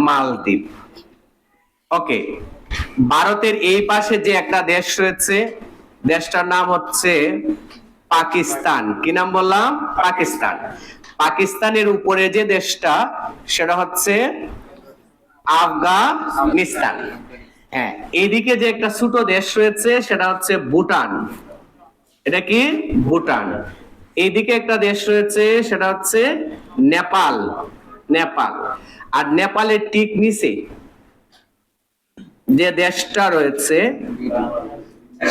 মালদ্বীপ। ওকে, ভারতের এই পাশে যে একটা দেশ রয়েছে, দেশটার নাম হচ্ছে পাকিস্তান। কি নাম বললাম? পাকিস্তান। পাকিস্তানের উপরে যে দেশটা সেটা হচ্ছে আফগানিস্তান। হ্যাঁ, এইদিকে যে একটা ছোট দেশ রয়েছে সেটা হচ্ছে ভুটান। এটা কি? ভুটান। এইদিকে একটা দেশ রয়েছে সেটা হচ্ছে নেপাল। নেপাল। আর নেপালের ঠিক নিচে যে দেশটা রয়েছে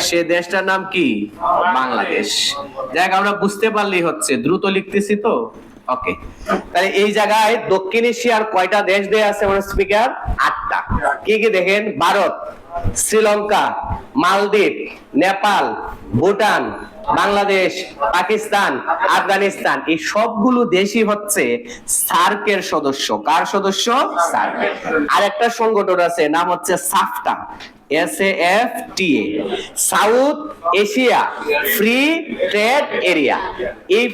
সে দেশটার নাম কি? বাংলাদেশ। দেখ, আমরা বুঝতে পারলেই হচ্ছে, দ্রুত লিখতেছি তো। ওকে, তাহলে এই জায়গায় দক্ষিণ এশিয়ার কয়টা দেশ দেয়া আছে আমার স্পিকার? 8টা। কি কি দেখেন? ভারত, শ্রীলঙ্কা, মালদ্বীপ, নেপাল, ভুটান, বাংলাদেশ, পাকিস্তান, আফগানিস্তান। এই সবগুলো দেশই হচ্ছে সার্কের সদস্য। কার সদস্য? সার্ক। আর একটা সংগঠন আছে, নাম হচ্ছে সাফটা। SAFTA, south Asia free trade area. এই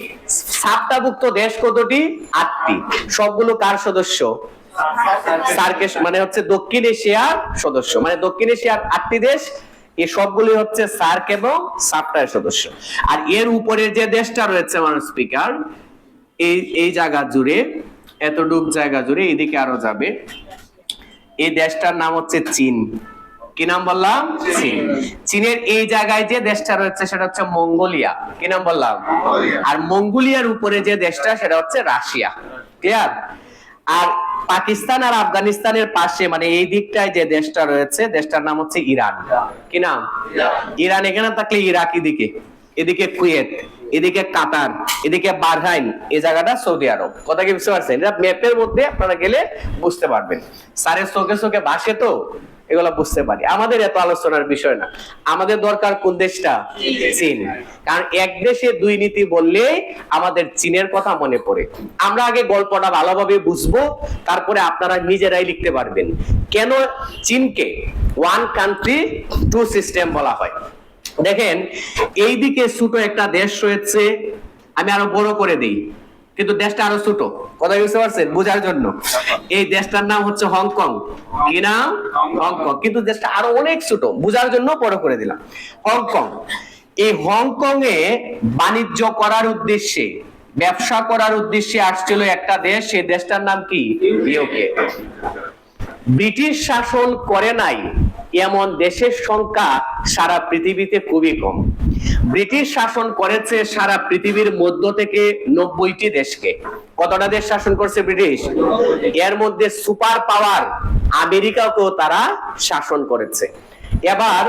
সাফটাভুক্ত দেশ কতটি? 8টি। সবগুলো কার সদস্য? সার্কের, মানে হচ্ছে দক্ষিণ এশিয়ার সদস্য। মানে দক্ষিণ এশিয়ার 8টি দেশ, এই সবগুলি হচ্ছে সার্ক এবং সাফটার সদস্য। আর এর উপরে যে দেশটা রয়েছে আমার স্পিকার, এই জায়গা জুড়ে, এতটুক জায়গা জুড়ে, এদিকে আরো যাবে, এই দেশটার নাম হচ্ছে চীন। কি নাম বললাম? চীন। চীনের এই জায়গায় যে দেশটা রয়েছে সেটা হচ্ছে মঙ্গোলিয়া। কি নাম বললাম? আর মঙ্গোলিয়ার উপরে যে দেশটা সেটা হচ্ছে রাশিয়া। ক্লিয়ার? আর পাকিস্তান আর আফগানিস্তানের পাশে, মানে এই দিকটায় যে দেশটা রয়েছে, দেশটার নাম হচ্ছে ইরান। কি নাম? ইরান। এখানে থাকলে ইরাক এদিকে, এদিকে কুয়েত, এদিকে কাতার, এদিকে বাহরাইন, এই জায়গাটা সৌদি আরব। কথা কি বুঝতে পারছেন? এটা ম্যাপের মধ্যে আপনারা গেলে বুঝতে পারবেন। স্যারের চোখে চোখে ভাসে তো, এগুলো বুঝতে পারি। আমাদের এত আলোচনার বিষয় না, আমাদের দরকার কোন দেশটা? চীন। কারণ এক দেশে দুই নীতি বললে আমাদের চীনের কথা মনে পড়ে। আমরা আগে গল্পটা ভালোভাবে বুঝবো, তারপরে আপনারা নিজেরাই লিখতে পারবেন কেন চীনকে ওয়ান কান্ট্রি টু সিস্টেম বলা হয়। দেখেন, এইদিকে ছোট একটা দেশ রয়েছে, আমি আরো বড় করে দিই, কিন্তু দেশটা আরো ছোট। কথা বুঝতে পারছেন? বোঝার জন্য, এই দেশটার নাম হচ্ছে হংকং। কি নাম? হংকং। কিন্তু দেশটা আরো অনেক ছোট, বোঝার জন্য বড় করে দিলাম। হংকং। এই হংকং এ বাণিজ্য করার উদ্দেশ্যে, ব্যবসা করার উদ্দেশ্যে আসছিল একটা দেশ, সেই দেশটার নাম কি? ইউকে। ব্রিটিশ শাসন করে নাই এমন দেশের সংখ্যা সারা পৃথিবীতে খুবই কম। ব্রিটিশ শাসন করেছে সারা পৃথিবীর মধ্য থেকে 90টি দেশকে। কতটা দেশ শাসন করছে ব্রিটিশ? এর মধ্যে সুপার পাওয়ার আমেরিকাকেও তারা শাসন করেছে। এবার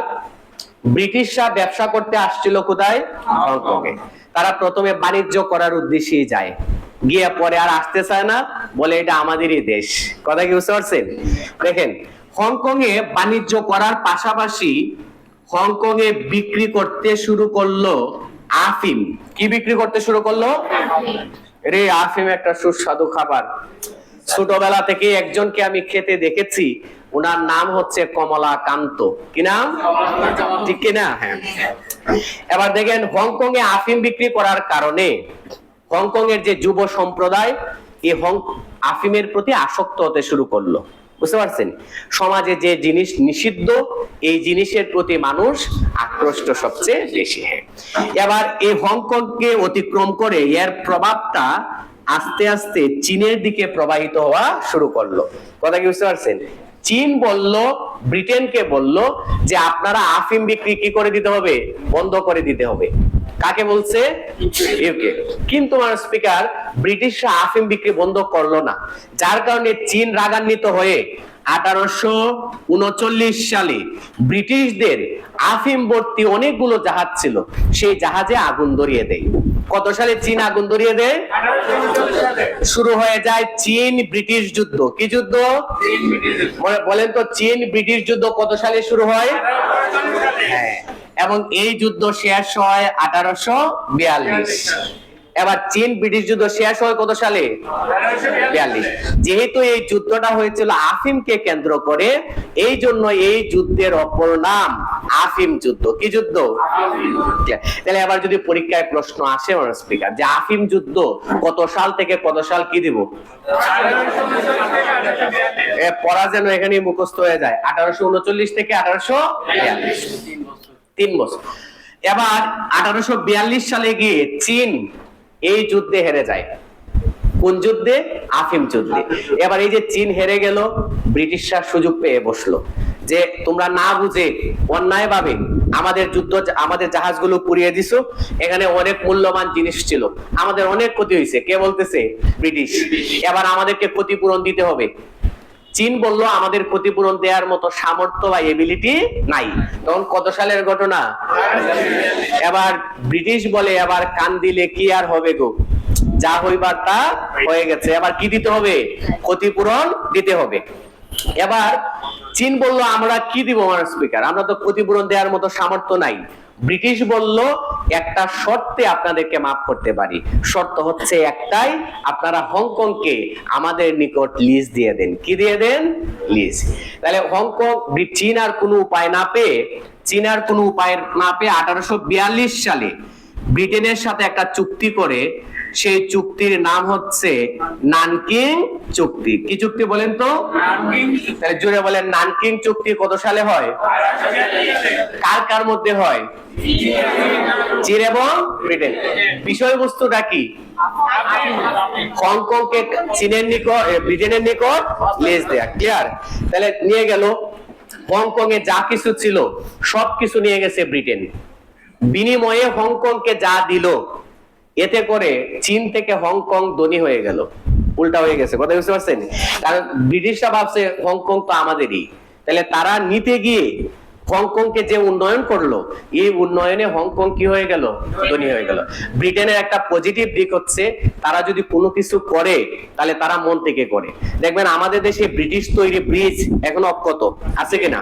ব্রিটিশরা ব্যবসা করতে আসছিল কোথায়? হংকং এ। তারা প্রথমে বাণিজ্য করার উদ্দেশ্যেই যায়, গিয়ে পরে আর আসতে চায় না, বলে এটা আমাদেরই দেশ। কথা কি বুঝতে পারছেন? দেখেন, হংকং এ বাণিজ্য করার পাশাপাশি হংকং এ বিক্রি করতে শুরু করলো আফিম। কি বিক্রি করতে শুরু করলো? রে, আফিম একটা সুস্বাদু খাবার। ছোটবেলা থেকে একজনকে আমি খেতে দেখেছি, ওনার নাম হচ্ছে কমলাকান্ত। কি নাম? ঠিক কিনা? হ্যাঁ। এবার দেখেন, হংকং এ আফিম বিক্রি করার কারণে হংকং এর যে যুব সম্প্রদায় এই আফিমের প্রতি আসক্ত হতে শুরু করলো। বুঝতে পারছেন? সমাজে যে জিনিস নিষিদ্ধ, এই জিনিসের প্রতি মানুষ আকৃষ্ট সবচেয়ে বেশি। এবার এই হংকংকে অতিক্রম করে এর প্রভাবটা আস্তে আস্তে চীনের দিকে প্রবাহিত হওয়া শুরু করলো। কথা কি বুঝতে পারছেন? চীন বলল, ব্রিটেনকে বলল যে আপনারা আফিম বিক্রি কি করে দিতে হবে? বন্ধ করে দিতে হবে। কাকে বলছে? ইউকে। কিন্তু আমার স্পিকার, ব্রিটিশরা আফিম বিক্রি বন্ধ করলো না, যার কারণে চীন রাগান্বিত হয়ে 1839 সালে ব্রিটিশদের আফিম ভর্তি অনেকগুলো জাহাজ ছিল, সেই জাহাজে আগুন ধরিয়ে দেয়। কত সালে চীন আগুন ধরিয়ে দেয়? শুরু হয়ে যায় চীন ব্রিটিশ যুদ্ধ। কি যুদ্ধ? বলেন তো, চীন ব্রিটিশ যুদ্ধ কত সালে শুরু হয়? হ্যাঁ, এবং এই যুদ্ধ শেষ হয় 1842। এবার চীন ব্রিটিশ যুদ্ধ শেষ হয় কত সালে? 1842। যেহেতু এই যুদ্ধটা হয়েছিল আফিমকে কেন্দ্র করে, এই জন্য এই যুদ্ধের অপর নাম আফিম যুদ্ধ। কি যুদ্ধ? তাহলে এবার যদি পরীক্ষায় প্রশ্ন আসে স্পিকার, যে আফিম যুদ্ধ কত সাল থেকে কত সাল কি দিব? পড়া যেন এখানে মুখস্থ হয়ে যায়। 1839 থেকে 1842, 3 বছর। এবার 1842 সালে গিয়ে চীন এই যুদ্ধে হেরে যায়। কোন যুদ্ধে? আফিম যুদ্ধে। এবার এই যে চীন হেরে গেল, ব্রিটিশরা সুযোগ পেয়ে বসলো যে তোমরা না বুঝে অন্যায় ভাবে আমাদের জাহাজগুলো পুড়িয়ে দিছো, এখানে অনেক মূল্যবান জিনিস ছিল, আমাদের অনেক ক্ষতি হয়েছে। কে বলতেছে? ব্রিটিশ। এবার আমাদেরকে ক্ষতিপূরণ দিতে হবে। চীন বলল আমাদের ক্ষতিপূরণ দেওয়ার মতো সামর্থ্য বা এবিলিটি নাই। তখন কত সালের ঘটনা? এবার ব্রিটিশ বলে এবার কান দিলে কি আর হবে গো, যা হইবার তা হয়ে গেছে, এবার কি দিতে হবে? ক্ষতিপূরণ দিতে হবে। এবার চীন বলল আমরা কি দিব মাননীয় স্পিকার, আমরা তো ক্ষতিপূরণ দেওয়ার মতো সামর্থ্য নাই। ব্রিটিশ বলল একটা শর্তে আপনাদেরকে মাফ করতে পারি, শর্ত হচ্ছে একটাই, আপনারা হংকংকে আমাদের নিকট লিজ দিয়ে দেন। কি দিয়ে দেন? লিজ। তাহলে হংকং চীন আর কোনো উপায় না পেয়ে 1842 সালে ব্রিটেনের সাথে একটা চুক্তি করে, সেই চুক্তির নাম হচ্ছে নানকিং চুক্তি। কি চুক্তি বলেন তো? তাহলে জোরে বলেন, নানকিং চুক্তি কত সালে হয়? কার কার মধ্যে হয়? চীন এবং ব্রিটেন। বিষয়বস্তুটা কি? হংকংকে ব্রিটেনের নিকট লিজ দেয়া। ক্লিয়ার? তাহলে নিয়ে গেল, হংকং এ যা কিছু ছিল সবকিছু নিয়ে গেছে ব্রিটেন। বিনিময়ে হংকংকে যা দিল, এতে করে চীন থেকে হংকং ধনী হয়ে গেল, উল্টা হয়ে গেছে। কথা বুঝতে পারছেন? কারণ ব্রিটিশরা ভাবছে হংকং তো আমাদেরই, তাহলে তারা নিতে গিয়ে হংকংকে যে উন্নয়ন করলো, এই উন্নয়নে হংকং কি হয়ে গেল? ধনী হয়ে গেল। ব্রিটেনের একটা পজিটিভ দিক হচ্ছে তারা যদি কোনো কিছু করে তাহলে তারা মন থেকে করে। দেখবেন আমাদের দেশে ব্রিটিশ তৈরি ব্রিজ এখনো অক্ষত আছে কিনা,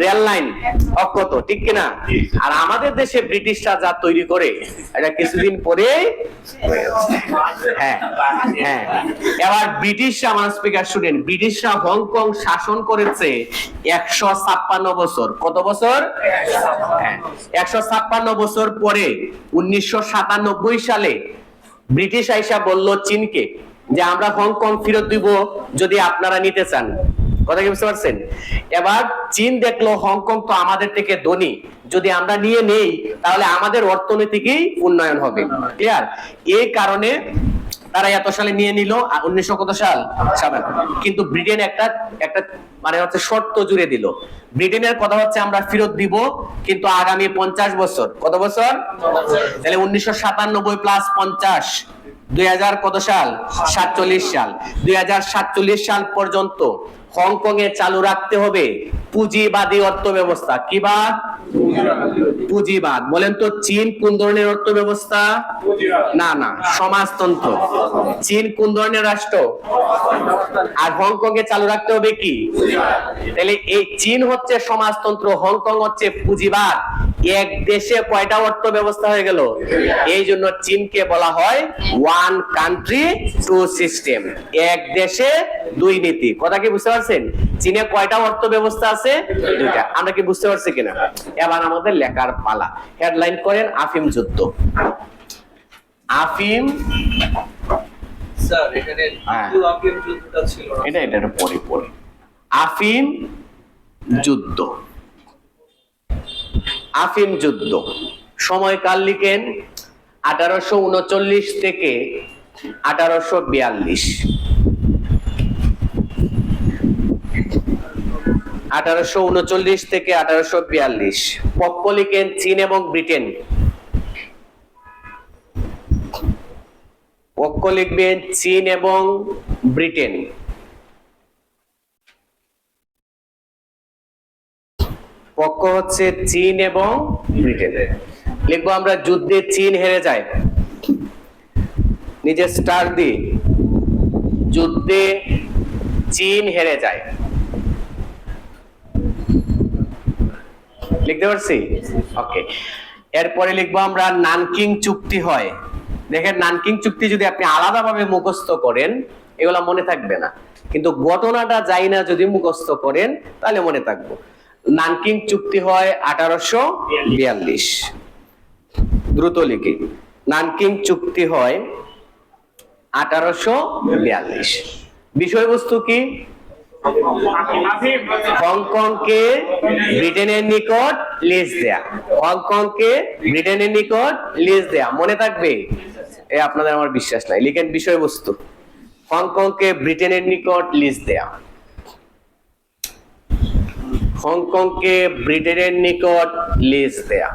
রেল লাইন অক্ষত, ঠিক কিনা? আর আমাদের দেশে ব্রিটিশরা যা তৈরি করে এটা কিছুদিন পরে, হ্যাঁ হ্যাঁ। এবার ব্রিটিশরা, মাননীয় স্পিকার শুনেন, ব্রিটিশরা হংকং শাসন করেছে 156 বছর। কত বছর? 156 বছর পরে 1997 সালে ব্রিটিশ আইসা বলল চীনকে যে আমরা হংকং ফেরত দিব যদি আপনারা নিতে চান। কথা কি বুঝতে পারছেন? এবার চীন দেখলো হংকং তো আমাদের থেকে ধনী, যদি আমরা নিয়ে নেই তাহলে আমাদের অর্থনীতিকেই উন্নয়ন হবে। ক্লিয়ার? এই কারণে তারা এত সালে নিয়ে নিল, 1900 কত সাল? 57। কিন্তু ব্রিটেন একটা মানে হচ্ছে শর্ত জুড়ে দিল। ব্রিটেনের কথা হচ্ছে আমরা ফেরত দিব কিন্তু আগামী 50 বছর। কত বছর? তাহলে 1997 প্লাস 50, 2000 কত সাল? 47 সাল। 2047 সাল পর্যন্ত হংকং এ চালু রাখতে হবে পুঁজিবাদী অর্থ ব্যবস্থা। কি বাদ? পুঁজিবাদ। বলেন তো চীন কোন ধরনের অর্থ ব্যবস্থা? না না, সমাজতন্ত্র। চীন কোন ধরনের রাষ্ট্র? আর হংকং এ চালু রাখতে হবে কি? তাহলে এই চীন হচ্ছে সমাজতন্ত্র, হংকং হচ্ছে পুঁজিবাদ। এক দেশে কয়টা অর্থ ব্যবস্থা হয়ে গেল? এই জন্য চীনকে বলা হয় ওয়ান কান্ট্রি টু সিস্টেম, এক দেশে দুই নীতি। কথা কি বুঝতে পারছেন? চীনে কয়টা অর্থ ব্যবস্থা আছে? দুইটা। আমরা কি বুঝতে পারছি কিনা? এবার আমাদের লেখার পালা। হেডলাইন করেন আফিম যুদ্ধ। আফিম, স্যার এখানে আফিম যুদ্ধটা ছিল না, এটা পরে আফিম যুদ্ধ। আফিম যুদ্ধ সময়কাল লিখেন 1839 থেকে 1842। 1839 থেকে 1842। পক্ষ লিখেন চীন এবং ব্রিটেন। পক্ষ লিখবেন চীন এবং ব্রিটেন। পক্ষ হচ্ছে চীন এবং ব্রিটেন। লিখবো আমরা যুদ্ধে চীন হেরে যায়, নিজে স্টার দিয়ে, যুদ্ধে চীন হেরে যায়। লিখতে পারছি? ওকে। এরপরে লিখবো আমরা নানকিং চুক্তি হয়। দেখেন নানকিং চুক্তি যদি আপনি আলাদাভাবে মুখস্থ করেন এগুলা মনে থাকবে না, কিন্তু ঘটনাটা যাই না যদি মুখস্থ করেন তাহলে মনে থাকবো। নানকিং চুক্তি হয় 1842। দ্রুত লিখি, নানকিং চুক্তি হয় 1842। বিষয়বস্তু কি? হংকংকে ব্রিটেনের নিকট লিজ দেয়া, হংকংকে ব্রিটেনের নিকট লিজ দেয়া, মনে থাকবে? এ আপনাদের আমার বিশ্বাস নাই, লিখেন বিষয়বস্তু। হংকংকে ব্রিটেনের নিকট লিজ দেয়া, হংকংকে ব্রিটেনের নিকট লিজ দেয়া।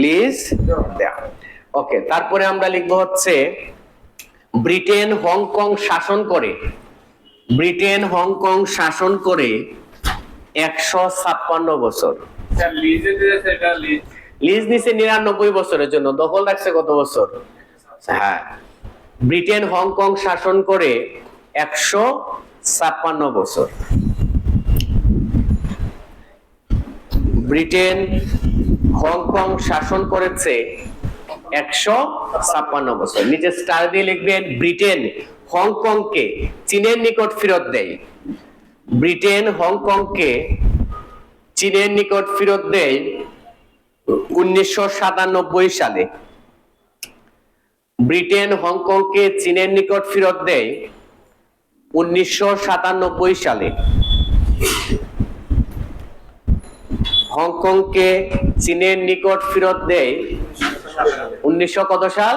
লিজ দেয়া। ওকে, তারপরে আমরা লিখবো হচ্ছে ব্রিটেন হংকং শাসন করে, ব্রিটেন হংকং শাসন করে 156 বছর। লিজ নিছে 99 বছরের জন্য, দখল রাখছে কত বছর? হ্যাঁ, ব্রিটেন হংকং শাসন করে 156 বছর। ব্রিটেন হংকং শাসন করেছে 156 বছর। নিচে স্টার দিয়ে লিখবেন ব্রিটেন হংকংকে চীনের নিকট ফেরত দেয়, ব্রিটেন হংকংকে চীনের নিকট ফেরত দেয় 1997 সালে। ব্রিটেন হংকংকে চীনের নিকট ফেরত দেয় 1997 সালে। হংকংকে চীনের নিকট ফেরত দেয় 1900 কত সাল?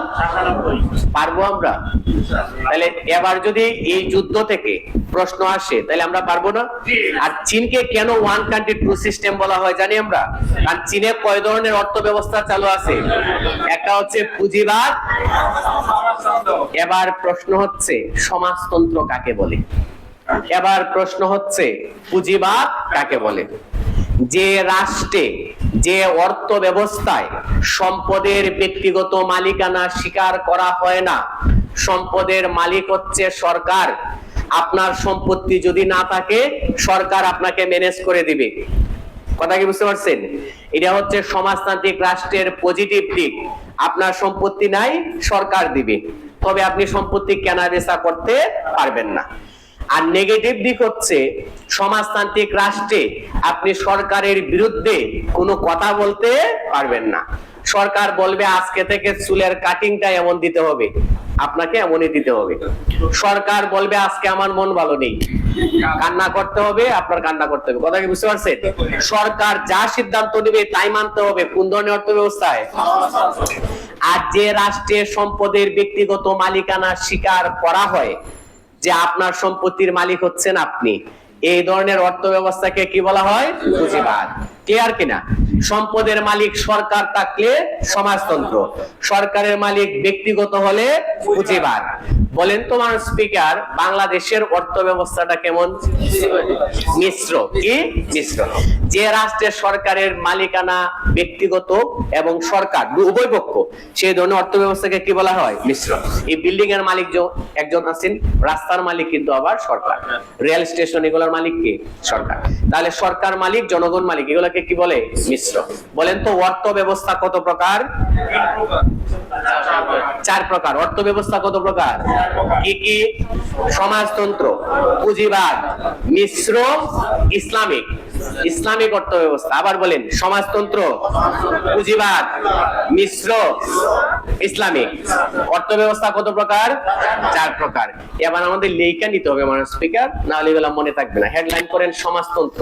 পারবো আমরা? তাহলে এবার যদি এই যুদ্ধ থেকে প্রশ্ন আসে তাহলে আমরা পারবো না? আর চীনকে কেন ওয়ান কান্ট্রি টু সিস্টেম বলা হয় জানি আমরা? কারণ চীনে কয় ধরনের অর্থ ব্যবস্থা চালু আছে? একটা হচ্ছে পুঁজিবাদ, এবার প্রশ্ন হচ্ছে সমাজতন্ত্র কাকে বলে? এবার প্রশ্ন হচ্ছে পুঁজিবাদ কাকে বলে? যে রাষ্ট্রে, যে অর্থ ব্যবস্থায় সম্পদের ব্যক্তিগত মালিকানা স্বীকার করা হয় না, সম্পদের মালিক হচ্ছে সরকার, আপনার সম্পত্তি যদি না থাকে সরকার আপনাকে ম্যানেজ করে দিবে। কথা কি বুঝতে পারছেন? এটা হচ্ছে সমাজতান্ত্রিক রাষ্ট্রের পজিটিভ দিক। আপনার সম্পত্তি নাই, সরকার দিবে, তবে আপনি সম্পত্তি কেনা বেচা করতে পারবেন না। আর নেগেটিভ দিক হচ্ছে সমাজতান্ত্রিক রাষ্ট্রে আপনি সরকারের বিরুদ্ধে কোনো কথা বলতে পারবেন না। সরকার বলবে আজকে থেকে চুলের কাটিংটা এমন দিতে হবে, আপনাকে এমনই দিতে হবে। সরকার বলবে আজকে আমার মন ভালো নেই, কান্না করতে হবে, আপনার কান্না করতে হবে। কথা কি বুঝতে পারছেন? সরকার যা সিদ্ধান্ত নেবে তাই মানতে হবে। কোন ধরনের অর্থ ব্যবস্থায়? আর যে রাষ্ট্রে সম্পদের ব্যক্তিগত মালিকানা স্বীকার করা হয়, যে আপনার সম্পত্তির মালিক হচ্ছেন আপনি, এই ধরনের অর্থ ব্যবস্থাকে কি বলা হয়? পুঁজিবাদ। ক্লিয়ার কিনা? সম্পদের মালিক সরকার থাকলে সমাজতন্ত্র, সরকারের মালিক ব্যক্তিগত হলে পুঁজিবাদ। বলেন তোমার স্পিকার, বাংলাদেশের অর্থ ব্যবস্থাটা কেমন? মিশ্র। কি মিশ্র? যে রাষ্ট্রের সরকারের মালিকানা ব্যক্তিগত এবং সরকার উভয় পক্ষ, সেই ধরনের অর্থ ব্যবস্থাকে কি বলা হয়? মিশ্র। এই বিল্ডিং এর মালিক একজন আছেন, রাস্তার মালিক কিন্তু আবার সরকার, রেল স্টেশন এগুলোর মালিক কে? সরকার। তাহলে সরকার মালিক, জনগণ মালিক, এগুলোকে কি বলে? মিশ্র। বলেন তো অর্থ ব্যবস্থা কত প্রকার? 4 প্রকার। অর্থ ব্যবস্থা কত প্রকার? কি কি? সমাজতন্ত্র, পুঁজিবাদ, মিশ্র, ইসলামিক। ইসলামিক অর্থ ব্যবস্থা। আবার বলেন সমাজতন্ত্র, পুঁজিবাদ, মিশ্র, ইসলামিক। অর্থ ব্যবস্থা কত প্রকার? 4 প্রকার। এবার আমাদের লেখা নিতে হবে মানুষ স্পিকার, না হলে এগুলো মনে থাকবে না। হেডলাইন করেন সমাজতন্ত্র।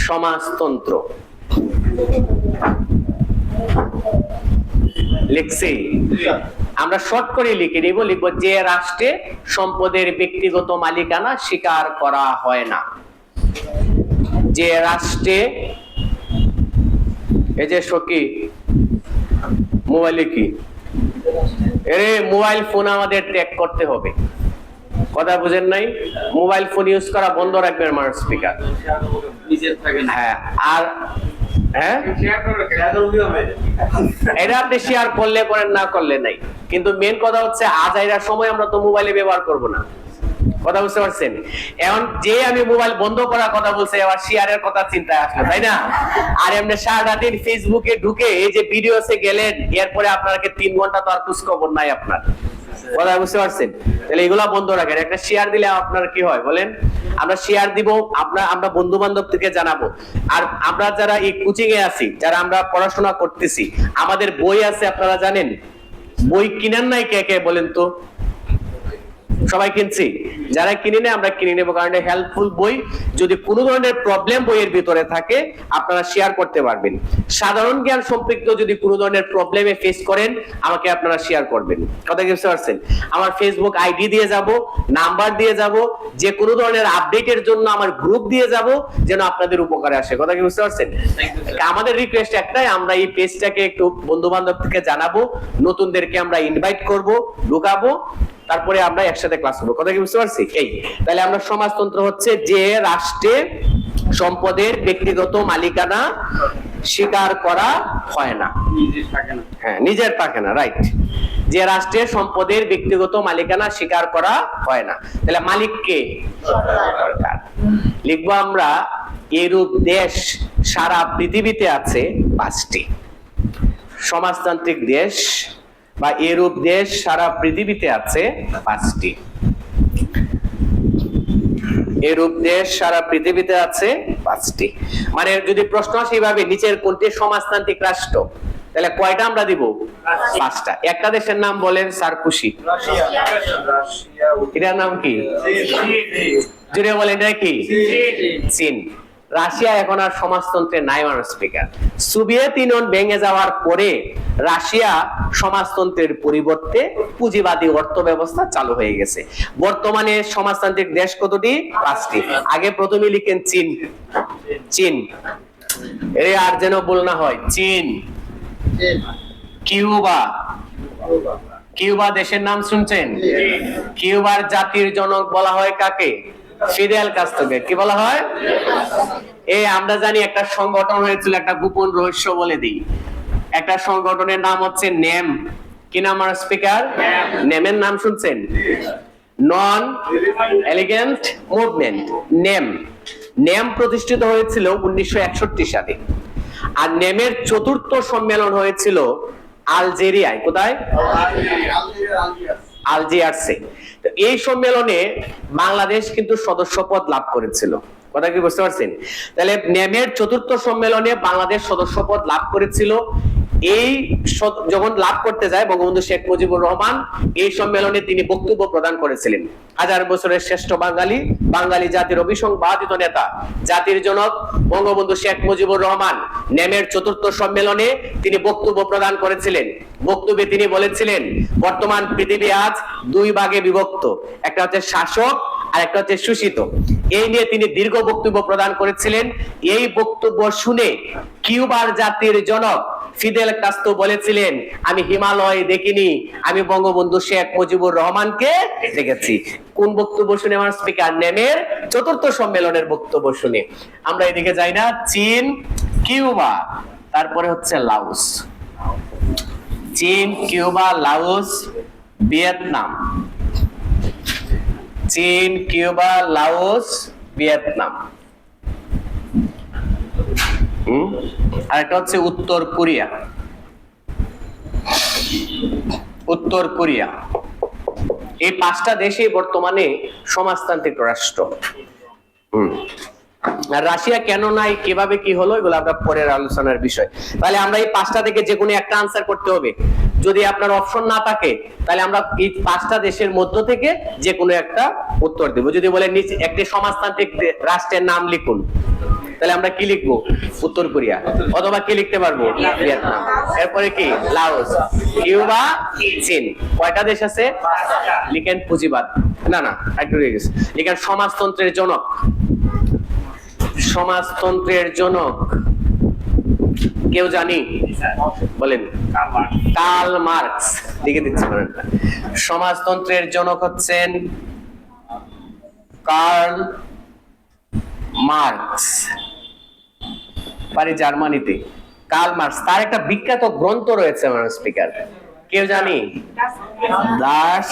সমাজতন্ত্র লিখছি আমরা, শর্ট করে লিখে নিব। লিখবো যে রাষ্ট্রে সম্পদের ব্যক্তিগত মালিকানা স্বীকার করা হয় না, যে রাষ্ট্রে, এই যে সখী মোবাইলে কি এরে মোবাইল ফোন আমাদের ট্যাগ করতে হবে। কথা বুঝেন নাই? মোবাইল ফোন ইউজ করা বন্ধ রাখবেন মানুষ স্পিকার। হ্যাঁ, আর হ্যাঁ এটা আপনি শেয়ার করলে করেন, না করলে নাই। কিন্তু মেন কথা হচ্ছে আজাইরার সময় আমরা তো মোবাইলে ব্যবহার করব না। কথা বুঝতে পারছেন? এখন যে আমি মোবাইল বন্ধ করার কথা বলছি, আবার শেয়ারের কথা চিন্তায় আসলো, তাই না? আর এমনি সারাদিন ফেসবুকে ঢুকে এই যে ভিডিওসে গেলেন, এরপরে আপনাকে 3 ঘন্টা তো আর খোঁজ খবর নাই আপনার। কথা বুঝতে পারছেন? তাহলে এগুলা বন্ধ রাখেন। একটা শেয়ার দিলে আপনার কি হয় বলেন? আমরা শেয়ার দিব, আমরা বন্ধু বান্ধব থেকে জানাবো। আর আমরা যারা এই কোচিং এ আছি, যারা আমরা পড়াশোনা করতেছি, আমাদের বই আছে, আপনারা জানেন? বই কিনেন নাই কে কে বলেন তো? সবাই কিনছি। যারা কিনে নেয় আমরা কিনে নেবো, কারণ হেল্পফুল বই। যদি কোনো ধরনের প্রবলেম বইয়ের ভিতরে থাকে আপনারা শেয়ার করতে পারবেন। সাধারণ জ্ঞান সম্পৃক্ত যদি কোনো ধরনের প্রবলেমে ফেস করেন আমাকে আপনারা শেয়ার করবেন। কথা কি বুঝতে পারছেন? আমার ফেসবুক আইডি দিয়ে যাব, নাম্বার দিয়ে যাব, যে কোনো ধরনের আপডেটের জন্য আমার গ্রুপ দিয়ে যাব, যেন আপনাদের উপকারে আসে। কথা কি বুঝতে পারছেন? আমাদের রিকোয়েস্ট একটাই, আমরা এই পেজটাকে একটু বন্ধু বান্ধব থেকে জানাবো, নতুনদেরকে আমরা ইনভাইট করব, ঢুকাবো, তারপরে আমরা একসাথে ক্লাস করবো। কথা কি বুঝতে পারছি? এই তাহলে আমরা সমাজতন্ত্র হচ্ছে যে রাষ্ট্রে সম্পদের ব্যক্তিগত মালিকানা স্বীকার করা হয় না। হ্যাঁ, নিজের থাকে না, রাইট। যে রাষ্ট্রে সম্পদের ব্যক্তিগত মালিকানা স্বীকার করা হয় না, তাহলে মালিক কে? সরকার। লিখবো আমরা, এরূপ দেশ সারা পৃথিবীতে আছে 5টি। সমাজতান্ত্রিক দেশ বা এরূপ দেশ সারা পৃথিবীতে আছে 5টি। এরূপ দেশ সারা পৃথিবীতে আছে 5টি। মানে যদি প্রশ্ন আসে এইভাবে, নিচের কোনটি সমাজতান্ত্রিক রাষ্ট্র, তাহলে কয়টা আমরা দিব? 5টা। একটা দেশের নাম বলেন স্যার, খুশি। এটার নাম কি? জুড়ে বলেন, এটা কি? চীন। রাশিয়া এখন আর সমাজতন্ত্রে নাই মানুষ স্পিকার। সোভিয়েত ইউনিয়ন ভেঙে যাওয়ার পরে রাশিয়া সমাজতন্ত্রের পরিবর্তে পুঁজিবাদী অর্থ ব্যবস্থা চালু হয়ে গেছে। বর্তমানে সমাজতান্ত্রিক দেশ কতটি? 5টি। আগে প্রথমে লিখেন চীন। চীন, এর আর যেন ভুল না হয়। চীন। কিউবা। কিউবা দেশের নাম শুনছেন? কিউবার জাতির জনক বলা হয় কাকে? ফিদেল কাস্ত্রোকে। কি বলা হয়? আমরা জানি একটা সংগঠন হয়েছিল, একটা গোপন রহস্য বলে দিই। একটা সংগঠনের নাম হচ্ছে নেম। কি নাম আমার স্পিকার? নেমের নাম শুনছেন? নন এলিগেন্ট মুভমেন্ট। নেম। নেম প্রতিষ্ঠিত হয়েছিল 1961 সালে। আর নেমের 4র্থ সম্মেলন হয়েছিল আলজেরিয়ায়। কোথায়? আলজিয়ার্সে। এই সম্মেলনে বাংলাদেশ কিন্তু সদস্যপদ লাভ করেছিল। কথা কি বুঝতে পারছেন? তাহলে নেমের 4র্থ সম্মেলনে বাংলাদেশ সদস্যপদ লাভ করেছিল। এই যখন লাভ করতে যায় বঙ্গবন্ধু শেখ মুজিবুর রহমান, এই সম্মেলনে তিনি বক্তব্য প্রদান করেছিলেন। 1000 বছরের শ্রেষ্ঠ বাঙালি, বাঙালি জাতির অবিসংবাদিত নেতা, জাতির জনক বঙ্গবন্ধু শেখ মুজিবুর রহমান নেমের 4র্থ সম্মেলনে তিনি বক্তব্য প্রদান করেছিলেন। বক্তব্যে তিনি বলেছিলেন, বর্তমান পৃথিবী আজ 2 ভাগে বিভক্ত, একটা হচ্ছে শাসক আর একটা হচ্ছে শোষিত। এই নিয়ে তিনি দীর্ঘ বক্তব্য প্রদান করেছিলেন। এই বক্তব্য শুনে কিউবার জাতির জনক ফিদেল কাস্ত্রো বলেছিলেন, আমি হিমালয় দেখিনি, আমি বঙ্গবন্ধু শেখ মুজিবুর রহমানকে দেখেছি। কোন বক্তব্য শুনে আমার স্পিকার? নেমের 4র্থ সম্মেলনের বক্তব্য শুনে। আমরা এদিকে যাই না, চীন, কিউবা, তারপরে হচ্ছে লাওস। চীন, কিউবা, লাওস, ভিয়েতনাম। চীন, কিউবা, লাওস, ভিয়েতনাম। আর একটা হচ্ছে উত্তর কোরিয়া। উত্তর কোরিয়া। এই 5টা দেশই বর্তমানে সমাজতান্ত্রিক রাষ্ট্র। আর রাশিয়া কেন নাই, কিভাবে কি হলো, এগুলো আমরা পরের আলোচনার বিষয়। তাহলে আমরা এই 5টা থেকে যে কোনো একটা আনসার করতে হবে। যদি আপনার অপশন না থাকে তাহলে আমরা এই 5টা দেশের মধ্য থেকে যে কোনো একটা উত্তর দেব। যদি বলে নিচে একটি সমাজতান্ত্রিক রাষ্ট্রের নাম লিখুন, তাহলে আমরা কি লিখবো? উত্তর কোরিয়া। অথবা কি লিখতে পারবো? ভিয়েতনাম। এরপরে কি? লাওস, কিউবা, চীন। কয়টা দেশ আছে? লিখেন পুঁজিবাদ। না না, একটু রয়ে গেছে। লিখেন সমাজতন্ত্রের জনক। সমাজতন্ত্রের জনক কেউ জানি? বলেন। Karl Marx. লিখে দিচ্ছি। সমাজতন্ত্রের জনক হচ্ছেন কার্ল মার্কস। পারি জার্মানিতে। Karl Marx. তার একটা বিখ্যাত গ্রন্থ রয়েছে আমার স্পিকার, কেউ জানি? দাস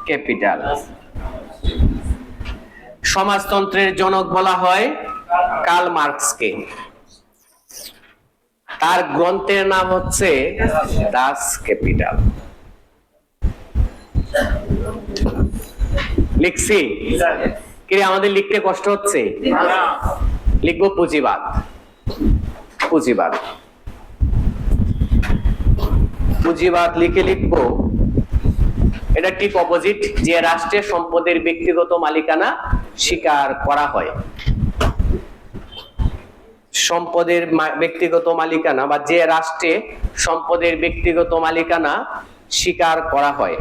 ক্যাপিটাল। সমাজতন্ত্রের জনক বলা হয় কার্ল মার্কসকে। তার গ্রন্থের নাম হচ্ছে দাস ক্যাপিটাল। লিখছি কি আমাদের লিখতে কষ্ট হচ্ছে? লিখবো পুঁজিবাদ। পুঁজিবাদ পুঁজিবাদ লিখে লিখবো এটা ঠিক অপোজিট, যে রাষ্ট্রের সম্পদের ব্যক্তিগত মালিকানা স্বীকার করা হয়। সম্পদের ব্যক্তিগত মালিকানা বা যে রাষ্ট্রে সম্পদের ব্যক্তিগত মালিকানা স্বীকার করা হয়,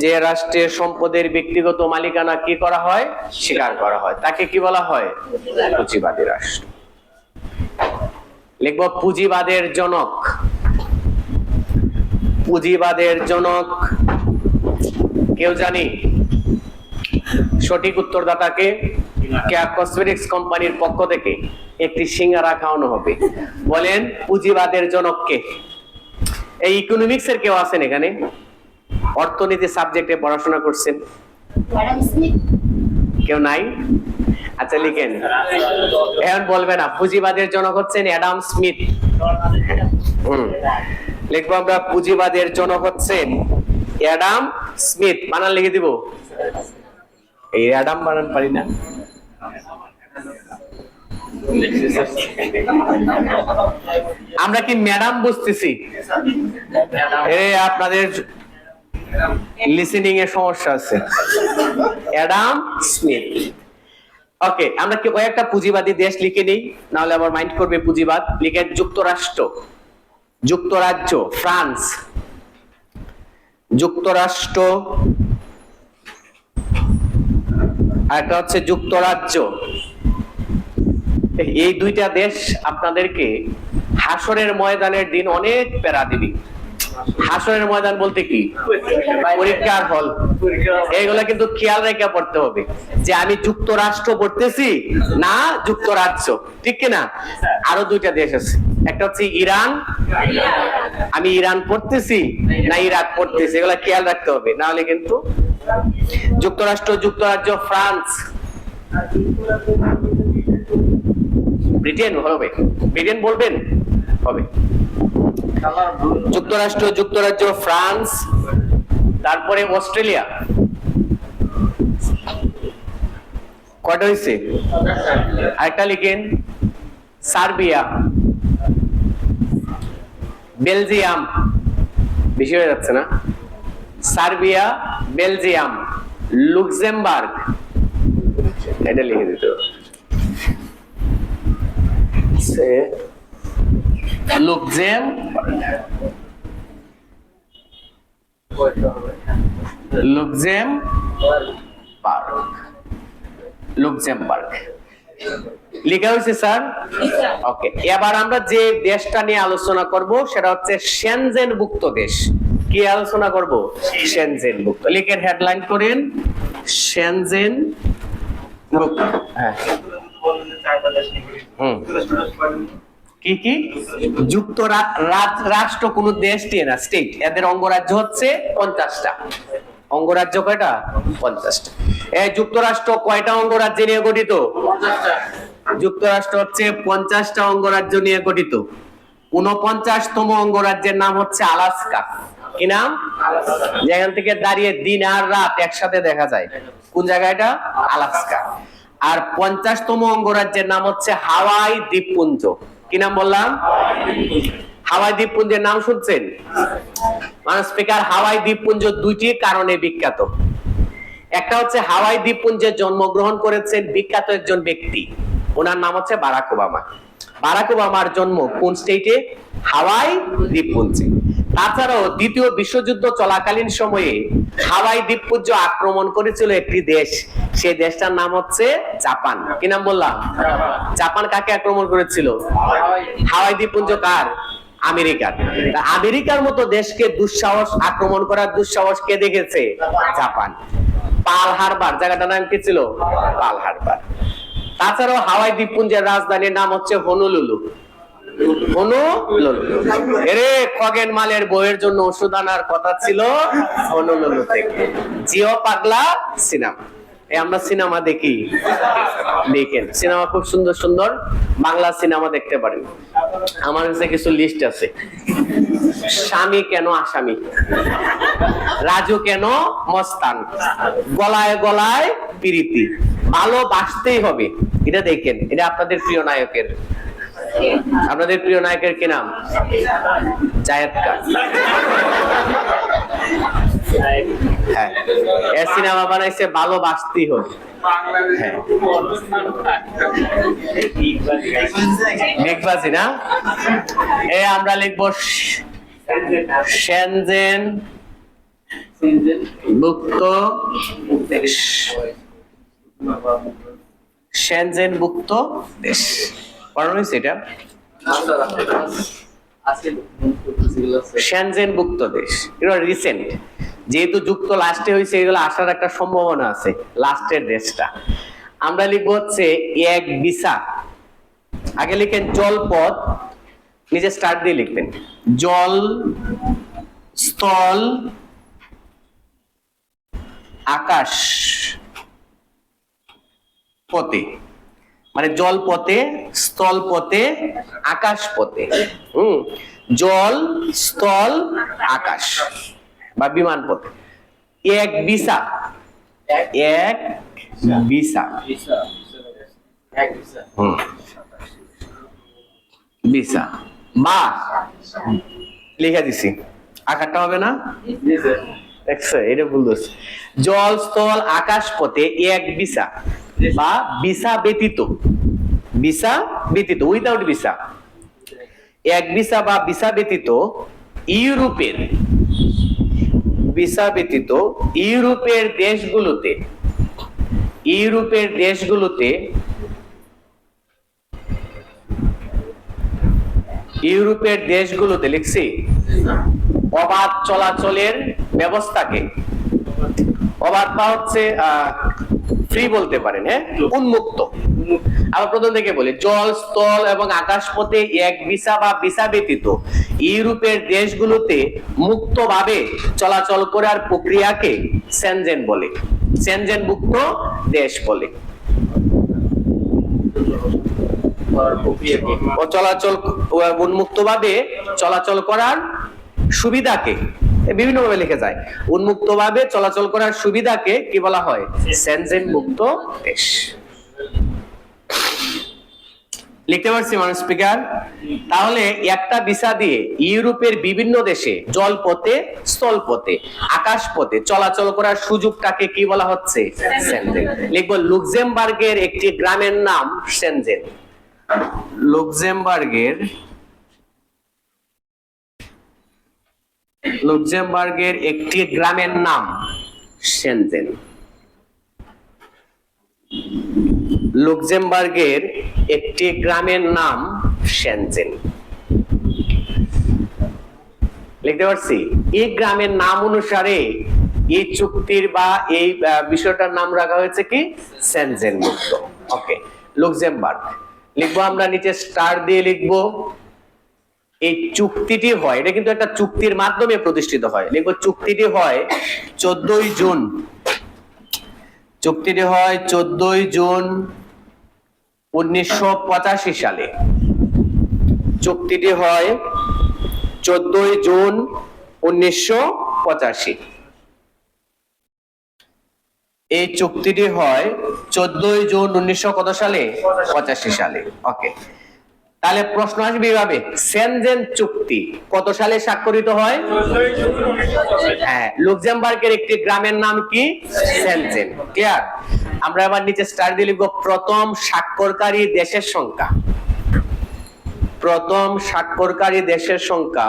যে রাষ্ট্রের সম্পদের ব্যক্তিগত মালিকানা কি করা হয়? স্বীকার করা হয়, তাকে কি বলা হয়? পুঁজিবাদী রাষ্ট্র। লিখব পুঁজিবাদের জনক। পুঁজিবাদের জনক কেউ জানি? সঠিক উত্তরদাতাকে কেয়া কসমেটিক্স কোম্পানির পক্ষ থেকে একটি সিঙ্গারা খাওয়ানো হবে। বলেন পুঁজিবাদের জনক কে? এই ইকোনমিক্স এর কেউ আছেন এখানে? অর্থনীতি সাবজেক্টে পড়াশোনা করছেন? কেউ নাই? আচ্ছা লিখেন। এখন বলবে না পুঁজিবাদের জনক হচ্ছেন অ্যাডাম স্মিথ। লিখবো আমরা পুঁজিবাদের জনক হচ্ছেন অ্যাডাম স্মিথ। বানান লিখে দিব। এই অ্যাডাম বানান পারি না। আমরা কি ম্যাডাম বুঝতেছি? আপনাদের লিসেনিং এর সমস্যা আছে। Adam Smith. ওকে, আমরা কি ওই একটা পুঁজিবাদী দেশ লিখে নেই, নাহলে আবার মাইন্ড করবে পুঁজিবাদ। লিখেন যুক্তরাষ্ট্র, যুক্তরাজ্য, ফ্রান্স, যুক্তরাষ্ট্র, আর একটা হচ্ছে যুক্তরাজ্য। এই দুইটা দেশ আপনাদেরকে হাসরের ময়দানের দিন অনেক প্যারা দিবি। হাসরের ময়দান বলতে কি? পরীক্ষার হল। এইগুলা কিন্তু খেয়াল রেখে পড়তে হবে যে আমি যুক্তরাষ্ট্র পড়তেছি না যুক্তরাজ্য, ঠিক কিনা? আরো দুইটা দেশ আছে, একটা হচ্ছে ইরান, আমি ইরান পড়তেছি না ইরাক পড়তেছি, এগুলা খেয়াল রাখতে হবে, না হলে কিন্তু যুক্তরাষ্ট্র, যুক্তরাজ্য, ফ্রান্স, ব্রিটেন হবে। ব্রিটেন বলবেন? হবে। যুক্তরাষ্ট্র, যুক্তরাজ্য, ফ্রান্স, তারপরে অস্ট্রেলিয়া। কয়টা হয়েছে? আরেকটা লিখেন সার্বিয়া, বেলজিয়াম। বেশি হয়ে যাচ্ছে না? Serbia, Belgium, Luxembourg. এটা লিখে দিতে হবে। লুক্সেমবার্গ লেখা হয়েছে স্যার? ওকে, এবার আমরা যে দেশটা নিয়ে আলোচনা করব সেটা হচ্ছে সেনজেনভুক্ত দেশ। কি আলোচনা করব? সেনজেনভুক্ত। লিখেন, হেডলাইন করেন সেনজেনভুক্ত। হ্যাঁ, কি কি? যুক্তরাষ্ট্র কোন দেশ না, স্টেট। এদের অঙ্গরাজ্য হচ্ছে 50টা। অঙ্গরাজ্য কয়টা? 50টা। এই যুক্তরাষ্ট্র কয়টা অঙ্গরাজ্য নিয়ে গঠিত? 50টা। যুক্তরাষ্ট্র হচ্ছে 50টা অঙ্গরাজ্য নিয়ে গঠিত। 49তম অঙ্গরাজ্যের নাম হচ্ছে আলাস্কা। কি নাম? যেখান থেকে দাঁড়িয়ে দিন আর রাত একসাথে দেখা যায়। কোন জায়গাটা? আলাস্কা। আর 50তম অঙ্গরাজ্যের নাম হচ্ছে হাওয়াই দ্বীপপুঞ্জ। কি নাম বললাম? হাওয়াই দ্বীপপুঞ্জের নাম শুনছেন? স্পিকার, হাওয়াই দ্বীপপুঞ্জ দুইটি কারণে বিখ্যাত। একটা হচ্ছে হাওয়াই দ্বীপপুঞ্জে জন্মগ্রহণ করেছেন বিখ্যাত একজন ব্যক্তি, ওনার নাম হচ্ছে বারাক ওবামা। বারাক ওবামার জন্ম কোন স্টেটে? হাওয়াই দ্বীপপুঞ্জে। তাছাড়াও দ্বিতীয় বিশ্বযুদ্ধ চলাকালীন সময়ে হাওয়াই দ্বীপপুঞ্জ আক্রমণ করেছিল একটি দেশ, সেই দেশটার নাম হচ্ছে জাপান। কি নাম বললাম? জাপান কাকে আক্রমণ করেছিল? হাওয়াই দ্বীপপুঞ্জ কার? আমেরিকার। আমেরিকার মতো দেশকে দুঃসাহস আক্রমণ করার দুঃসাহস কে দেখেছে? জাপান। পার্ল হারবার জায়গাটার নাম কি ছিল? Pearl Harbor. তাছাড়াও হাওয়াই দ্বীপপুঞ্জের রাজধানীর নাম হচ্ছে হনুলুলু। হনুলুলু। এরে খগেন মালের বইয়ের জন্য ওষুধ আনার কথা ছিল হনুলুলু থেকে। জিও পাগলা সিনেমা। আমরা সিনেমা দেখি, দেখেন সিনেমা খুব সুন্দর সুন্দর বাংলা সিনেমা দেখতে পারেন। আমার কাছে কিছু লিস্ট আছে। স্বামী কেন আসামি, রাজু কেন মস্তান, গলায় গলায় প্রীতি, ভালোবাসতেই হবে। এটা দেখেন, এটা আপনাদের প্রিয় নায়কের। আপনাদের প্রিয় নায়কের কি নাম? জায়েদ খান। হ্যাঁ, এই সিনেমা বানাইছে ভালোবাসতেই হবে। হ্যাঁ, মেঘবাজি না? আমরা লিখবো সেনজেন ভুক্ত দেশ। সেনজেন ভুক্ত দেশ পড়ানো হয়েছে এটা। সেনজেন ভুক্ত দেশ, এটা রিসেন্ট। যেহেতু যুক্ত লাস্টে হয়েছে, এগুলো আসার একটা সম্ভাবনা আছে লাস্টের দেশটা। আমরা লিখবো হচ্ছে এক ভিসা। আগে লিখেন জলপথ, নিজে স্টার্ট দিয়ে লিখবেন জল, স্থল, আকাশ পথে, মানে জল পথে, স্থল পথে, আকাশ পথে। জল, স্থল, আকাশ বা বিমান পথে। এক ভিসা, এক ভিসা, ভিসা বা লিখে দিছি, আকারটা হবে না? দেখছো, এটা ভুল দোষ। জল, স্থল, আকাশ পথে এক ভিসা বা ভিসা ব্যতীত, ভিসা ব্যতীত, উইদাউট ভিসা, এক ভিসা বা ভিসা ব্যতীত ইউরোপের, ভিসা ব্যতীত ইউরোপের দেশগুলোতে, ইউরোপের দেশগুলোতে, ইউরোপের দেশগুলোতে লিখছি অবাধ চলাচলের ব্যবস্থাকে, অবাধ বা হচ্ছে ফ্রি বলতে পারেন, হ্যাঁ, উন্মুক্ত। আবার প্রথম থেকে বলি, জল, স্থল এবং আকাশ পথে এক ভিসা বা ভিসা ব্যতীত ইউরোপের দেশগুলোতে মুক্তভাবে চলাচল করার প্রক্রিয়াকে সেনজেন বলে, সেনজেন মুক্ত দেশ বলে। ও চলাচল উন্মুক্তভাবে চলাচল করার সুবিধাকে, বিভিন্ন ভাবে লিখে যায়, উন্মুক্তভাবে চলাচল করার সুবিধাকে কি বলা হয়? সেনজেন মুক্ত দেশ। লিখতে পারছি মানুষ স্পিকার? তাহলে একটা ভিসা দিয়ে ইউরোপের বিভিন্ন দেশে জলপথে, স্থলপথে, আকাশপথে চলাচল করার সুযোগটাকে কি বলা হচ্ছে? সেনজেন। লিখবো লুক্সেমবার্গের একটি গ্রামের নাম সেনজেন। লুক্সেমবার্গের, লুক্সেমবার্গের একটি গ্রামের নাম সেনজেন। লুক্সেমবার্গের একটি গ্রামের নাম সেনজেন। লিখতে পারছি? এই গ্রামের নাম অনুসারে এই চুক্তির বা এই বিষয়টার নাম রাখা হয়েছে কি? সেনজেন মুক্ত। ওকে, লুক্সেমবার্গ লিখবো আমরা, নিচে স্টার দিয়ে লিখবো। এই চুক্তিটি হয়, এটা কিন্তু একটা চুক্তির মাধ্যমে প্রতিষ্ঠিত হয়। লিখবো চুক্তিটি হয় 14 জুন, চুক্তিটি হয় 14 জুন 1985 সালে। চুক্তিটি হয় 14 জুন 1985। এই চুক্তিটি হয় 14 জুন 1900 কত সালে? 85 সালে। ওকে, তাহলে প্রশ্ন আসবে এইভাবে, সেনজেন চুক্তি কত সালে স্বাক্ষরিত হয়? হ্যাঁ, লুক্সেমবার্গের একটি গ্রামের নাম কি? সেনজেন। ক্লিয়ার? আমরা আবার নিচে স্টার দিয়ে লিখব প্রথম স্বাক্ষরকারী দেশের সংখ্যা। প্রথম স্বাক্ষরকারী দেশের সংখ্যা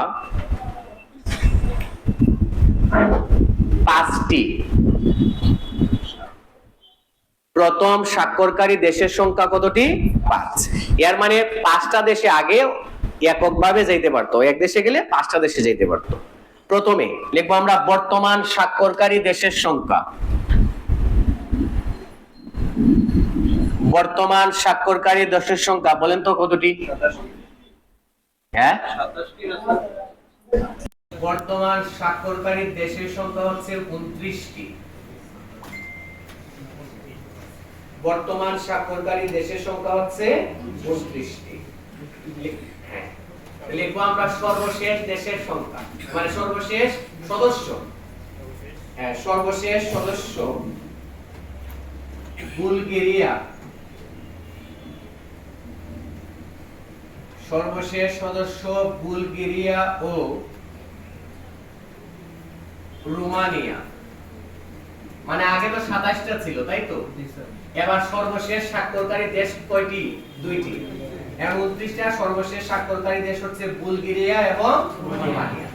5টি। প্রথম স্বাক্ষরকারী দেশের সংখ্যা কতটি? 5। এর মানে 5টা দেশে আগে এককভাবে যাইতে পারতো, এক দেশে গেলে 5টা দেশে যাইতে পারতো। প্রথমে লিখবো আমরা বর্তমান স্বাক্ষরকারী দেশের সংখ্যা। বর্তমান স্বাক্ষরকারী দেশের সংখ্যা বলেন তো কতটি? হ্যাঁ 27টি না স্যার? বর্তমান স্বাক্ষরকারী দেশের সংখ্যা হচ্ছে 29টি। বর্তমান স্বাক্ষরকারী দেশের সংখ্যা হচ্ছে 29টি। হ্যাঁ, লিখবো আমরা সর্বশেষ দেশের সংখ্যা, মানে সর্বশেষ সদস্য। হ্যাঁ, সর্বশেষ সদস্য বুলগেরিয়া। সর্বশেষ সদস্য বুলগেরিয়া ও রোমানিয়া। মানে আগে তো 27টা ছিল, তাই তো? এবার সর্বশেষ স্বাক্ষরকারী দেশ কয়টি? 2টি। এবং 29টা সর্বশেষ স্বাক্ষরকারী দেশ হচ্ছে বুলগেরিয়া এবং রোমানিয়া।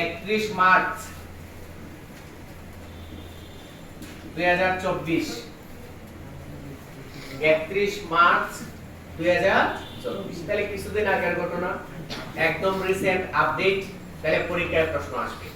31 মার্চ 2024। 31 মার্চ 2024। তাহলে কিছুদিন আগের ঘটনা, একদম রিসেন্ট আপডেট। তাহলে পরীক্ষায় প্রশ্ন আসবে।